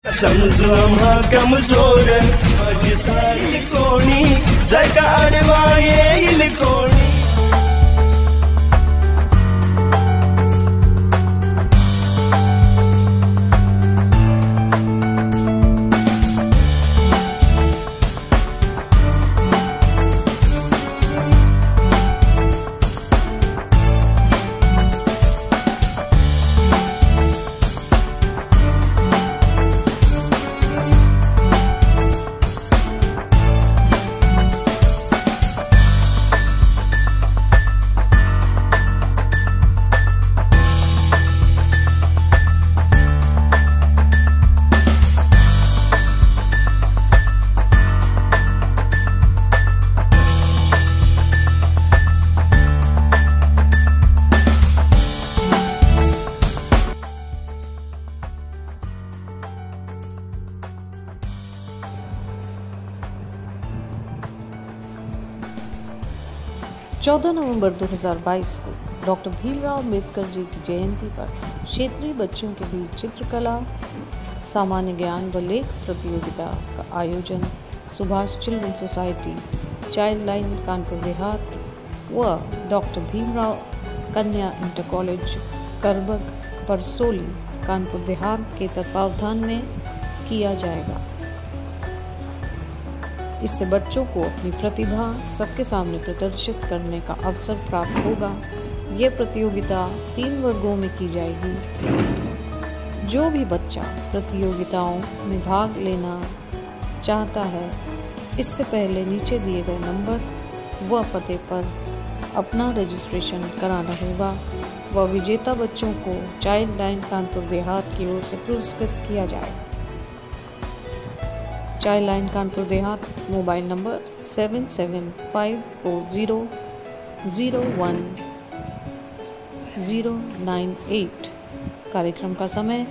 समजू आम्हा कमजोर माझी सारी कोणी जगा आडवा येईल कोणी. चौदह नवंबर 2022 को डॉक्टर भीमराव अंबेडकर जी की जयंती पर क्षेत्रीय बच्चों के बीच चित्रकला, सामान्य ज्ञान व लेख प्रतियोगिता का आयोजन Subhash children society, child line Kanpur Dehat व डॉक्टर भीमराव कन्या इंटर कॉलेज करबग परसोली कानपुर देहात के तत्वावधान में किया जाएगा। इससे बच्चों को अपनी प्रतिभा सबके सामने प्रदर्शित करने का अवसर प्राप्त होगा। ये प्रतियोगिता 3 वर्गों में की जाएगी। जो भी बच्चा प्रतियोगिताओं में भाग लेना चाहता है, इससे पहले नीचे दिए गए नंबर व पते पर अपना रजिस्ट्रेशन कराना होगा व विजेता बच्चों को चाइल्ड लाइन कानपुर देहात की ओर से पुरस्कृत किया जाएगा। Child line Kanpur Dehat mobile number 7754001098। कार्यक्रम का समय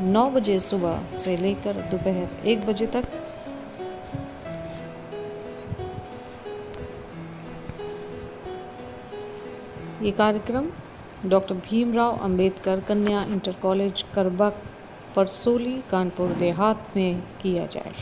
9 बजे सुबह से लेकर दोपहर 1 बजे तक। ये कार्यक्रम डॉक्टर भीमराव अंबेडकर कन्या इंटर कॉलेज करबग परसोली कानपुर देहात में किया जाए।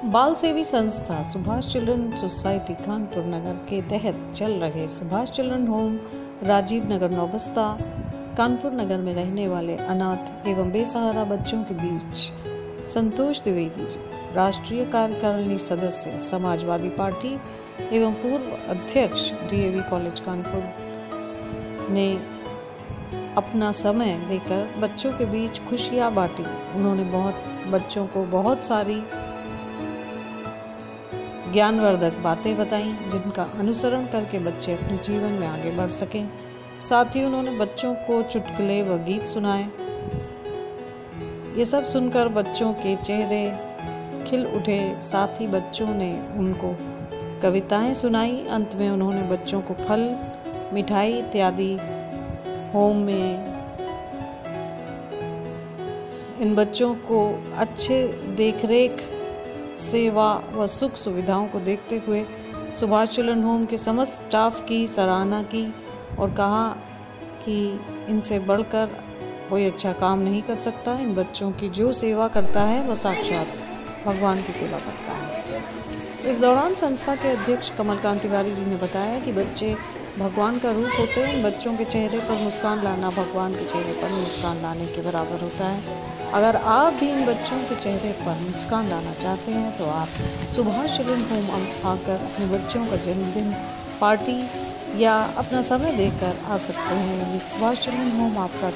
बाल सेवी संस्था सुभाष चिल्ड्रन सोसाइटी कानपुर नगर के तहत चल रहे सुभाष चिल्ड्रन होम राजीव नगर नौबस्ता कानपुर नगर में रहने वाले अनाथ एवं बेसहारा बच्चों के बीच संतोष द्विवेदी जी, राष्ट्रीय कार्यकारिणी सदस्य समाजवादी पार्टी एवं पूर्व अध्यक्ष डीएवी कॉलेज कानपुर ने अपना समय देकर बच्चों के बीच खुशियां बांटी। उन्होंने बच्चों को बहुत सारी ज्ञानवर्धक बातें बताई, जिनका अनुसरण करके बच्चे अपने जीवन में आगे बढ़ सकें। साथ ही उन्होंने बच्चों को चुटकुले व गीत सुनाए। ये सब सुनकर बच्चों के चेहरे खिल उठे। साथ ही बच्चों ने उनको कविताएं सुनाई। अंत में उन्होंने बच्चों को फल, मिठाई इत्यादि होम में इन बच्चों को अच्छे देखरेख, सेवा व सुख सुविधाओं को देखते हुए सुभाष चिल्ड्रन होम के समस्त स्टाफ की सराहना की और कहा कि इनसे बढ़कर कोई अच्छा काम नहीं कर सकता। इन बच्चों की जो सेवा करता है वह साक्षात भगवान की सेवा करता है। इस दौरान संस्था के अध्यक्ष कमलकांत तिवारी जी ने बताया कि बच्चे भगवान का रूप होते हैं। बच्चों के चेहरे पर मुस्कान लाना भगवान के चेहरे पर मुस्कान लाने के बराबर होता है। अगर आप भी इन बच्चों के चेहरे पर मुस्कान लाना चाहते हैं तो आप सुभाष चिल्ड्रन होम आकर अपने बच्चों का जन्मदिन पार्टी या अपना समय देकर आ सकते हैं। ये सुभाष चिल्ड्रन होम आपका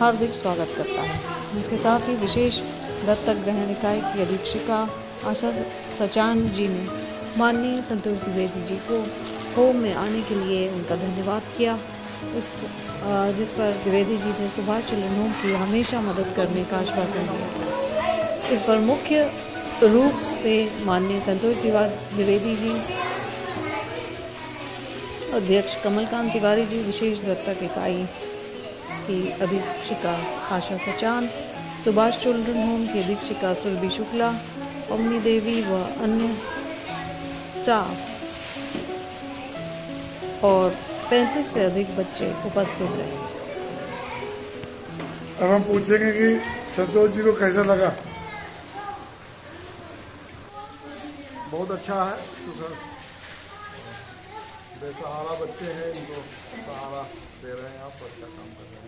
हार्दिक स्वागत करता है। इसके साथ ही विशेष दत्तक ग्रहण इकाई की अधीक्षिका आशा सचान जी ने माननीय संतोष द्विवेदी जी को होम में आने के लिए उनका धन्यवाद किया। जिस पर द्विवेदी जी ने सुभाष चिल्ड्रन होम की हमेशा मदद करने का आश्वासन दिया। इस पर मुख्य रूप से माननीय संतोष द्विवेदी जी अध्यक्ष कमलकांत तिवारी जी, विशेष दत्तक इकाई की अधीक्षिका आशा सचान, सुभाष चिल्ड्रन होम की अधीक्षिका सुरभि शुक्ला, अवनी देवी व अन्य स्टाफ और 35 से अधिक बच्चे उपस्थित रहे। अब हम पूछेंगे कि संतोष जी को कैसा लगा। बहुत अच्छा है, बेसहारा बच्चे हैं, इनको सहारा दे रहे हैं, आप अच्छा काम कर रहे हैं।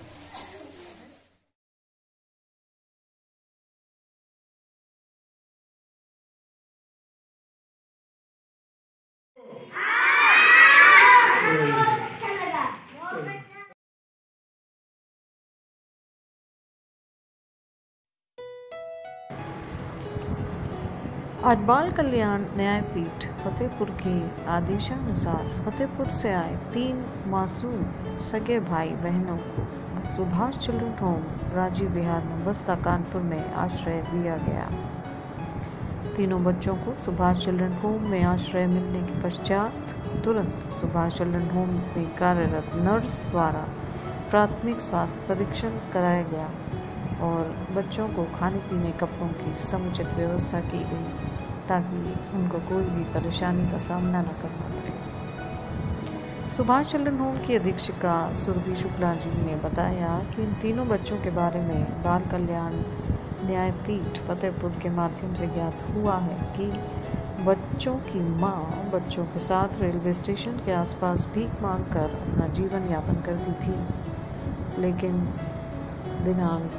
आज बाल कल्याण न्यायपीठ फतेहपुर के आदेशानुसार फतेहपुर से आए 3 मासूम सगे भाई बहनों को सुभाष चिल्ड्रन होम राजीव विहार नंबस्ता कानपुर में आश्रय दिया गया। तीनों बच्चों को सुभाष चिल्ड्रन होम में आश्रय मिलने के पश्चात तुरंत सुभाष चिल्ड्रन होम में कार्यरत नर्स द्वारा प्राथमिक स्वास्थ्य परीक्षण कराया गया और बच्चों को खाने पीने कपड़ों की समुचित व्यवस्था की गई ताकि उनको कोई भी परेशानी का सामना न करना पड़े। सुभाष चिल्ड्रन होम की अधीक्षिका सुरभि शुक्ला जी ने बताया कि इन तीनों बच्चों के बारे में बाल कल्याण न्यायपीठ फतेहपुर के माध्यम से ज्ञात हुआ है कि बच्चों की मां बच्चों के साथ रेलवे स्टेशन के आसपास भीख मांगकर अपना जीवन यापन करती थी, लेकिन दिनांक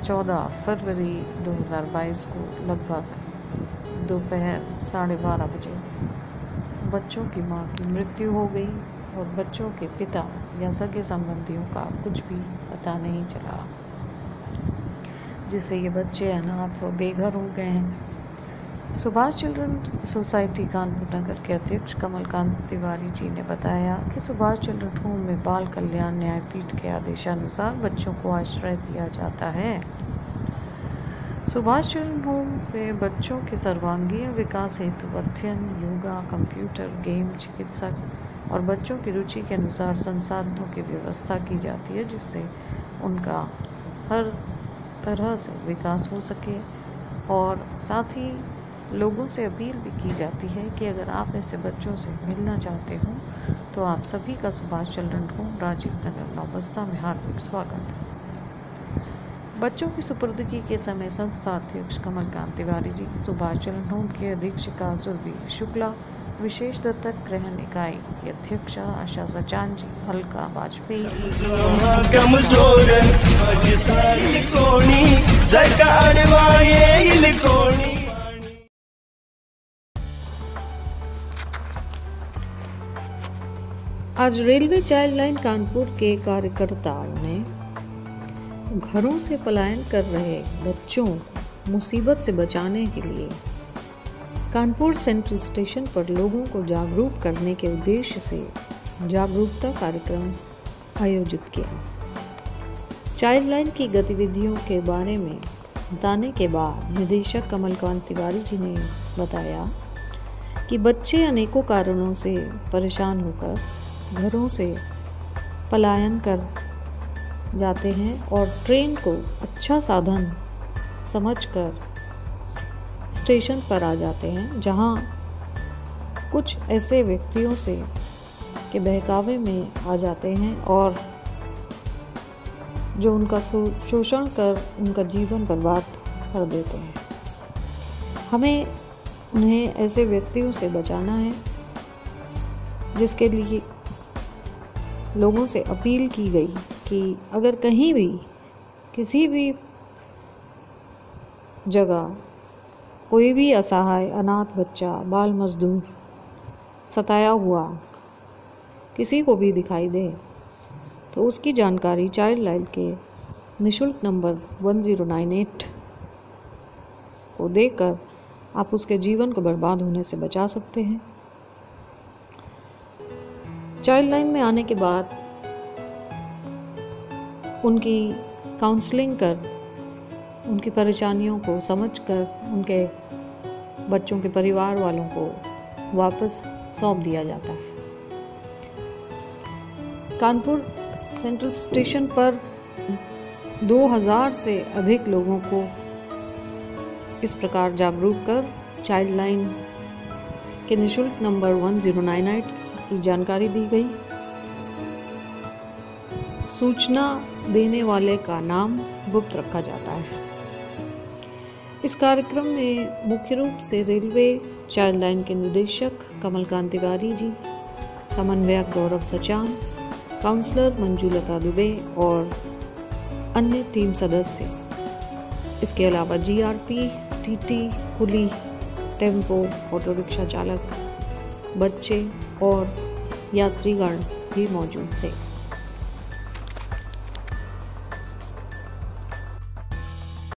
14 फरवरी 2022 को लगभग दोपहर 12:30 बजे बच्चों की मां की मृत्यु हो गई और बच्चों के पिता या सगे संबंधियों का कुछ भी पता नहीं चला, जिससे ये बच्चे अनाथ व बेघर हो गए हैं। सुभाष चिल्ड्रन सोसाइटी कानपुर नगर के अध्यक्ष कमलकांत तिवारी जी ने बताया कि सुभाष चिल्ड्रन होम में बाल कल्याण न्यायपीठ के आदेशानुसार बच्चों को आश्रय दिया जाता है। सुभाष चिल्ड्रन होम में बच्चों के सर्वांगीण विकास हेतु अध्ययन, योगा, कंप्यूटर, गेम, चिकित्सक और बच्चों की रुचि के अनुसार संसाधनों की व्यवस्था की जाती है, जिससे उनका हर तरह से विकास हो सके। और साथ ही लोगों से अपील भी की जाती है कि अगर आप ऐसे बच्चों से मिलना चाहते हो तो आप सभी का सुभाष चिल्ड्रन होम राजीव नगर नौबस्ता में हार्दिक स्वागत है। बच्चों की सुपुर्दगी के समय संस्था अध्यक्ष कमलकांत तिवारी जी, सुभाष चिल्ड्रन होम की अधीक्षिका सुरभि शुक्ला, विशेष दत्तक ग्रहण इकाई की अध्यक्षा आशा सचान जी, अलका वाजपेयी आज रेलवे चाइल्ड लाइन कानपुर के कार्यकर्ताओं ने घरों से पलायन कर रहे बच्चों मुसीबत से बचाने के लिए कानपुर सेंट्रल स्टेशन पर लोगों को जागरूक करने के उद्देश्य से जागरूकता कार्यक्रम आयोजित किया। चाइल्ड लाइन की गतिविधियों के बारे में बताने के बाद निदेशक कमलकांत तिवारी जी ने बताया कि बच्चे अनेकों कारणों से परेशान होकर घरों से पलायन कर जाते हैं और ट्रेन को अच्छा साधन समझकर स्टेशन पर आ जाते हैं, जहां कुछ ऐसे व्यक्तियों से के बहकावे में आ जाते हैं और जो उनका शोषण कर उनका जीवन बर्बाद कर देते हैं। हमें उन्हें ऐसे व्यक्तियों से बचाना है, जिसके लिए लोगों से अपील की गई कि अगर कहीं भी किसी भी जगह कोई भी असहाय, अनाथ बच्चा, बाल मजदूर, सताया हुआ किसी को भी दिखाई दे तो उसकी जानकारी चाइल्ड लाइन के निःशुल्क नंबर 1098 को देकर आप उसके जीवन को बर्बाद होने से बचा सकते हैं। चाइल्ड लाइन में आने के बाद उनकी काउंसलिंग कर, उनकी परेशानियों को समझकर उनके बच्चों के परिवार वालों को वापस सौंप दिया जाता है। कानपुर सेंट्रल स्टेशन पर 2000 से अधिक लोगों को इस प्रकार जागरूक कर चाइल्ड लाइन के निःशुल्क नंबर 1098 की जानकारी दी गई। सूचना देने वाले का नाम गुप्त रखा जाता है। इस कार्यक्रम में मुख्य रूप से रेलवे चाइल्ड लाइन के निदेशक कमलकांत तिवारी जी, समन्वयक गौरव सचान, काउंसलर मंजुलता दुबे और अन्य टीम सदस्य, इसके अलावा जीआरपी, टीटी, कुली, टेम्पो, ऑटो रिक्शा चालक, बच्चे और यात्रीगण भी मौजूद थे।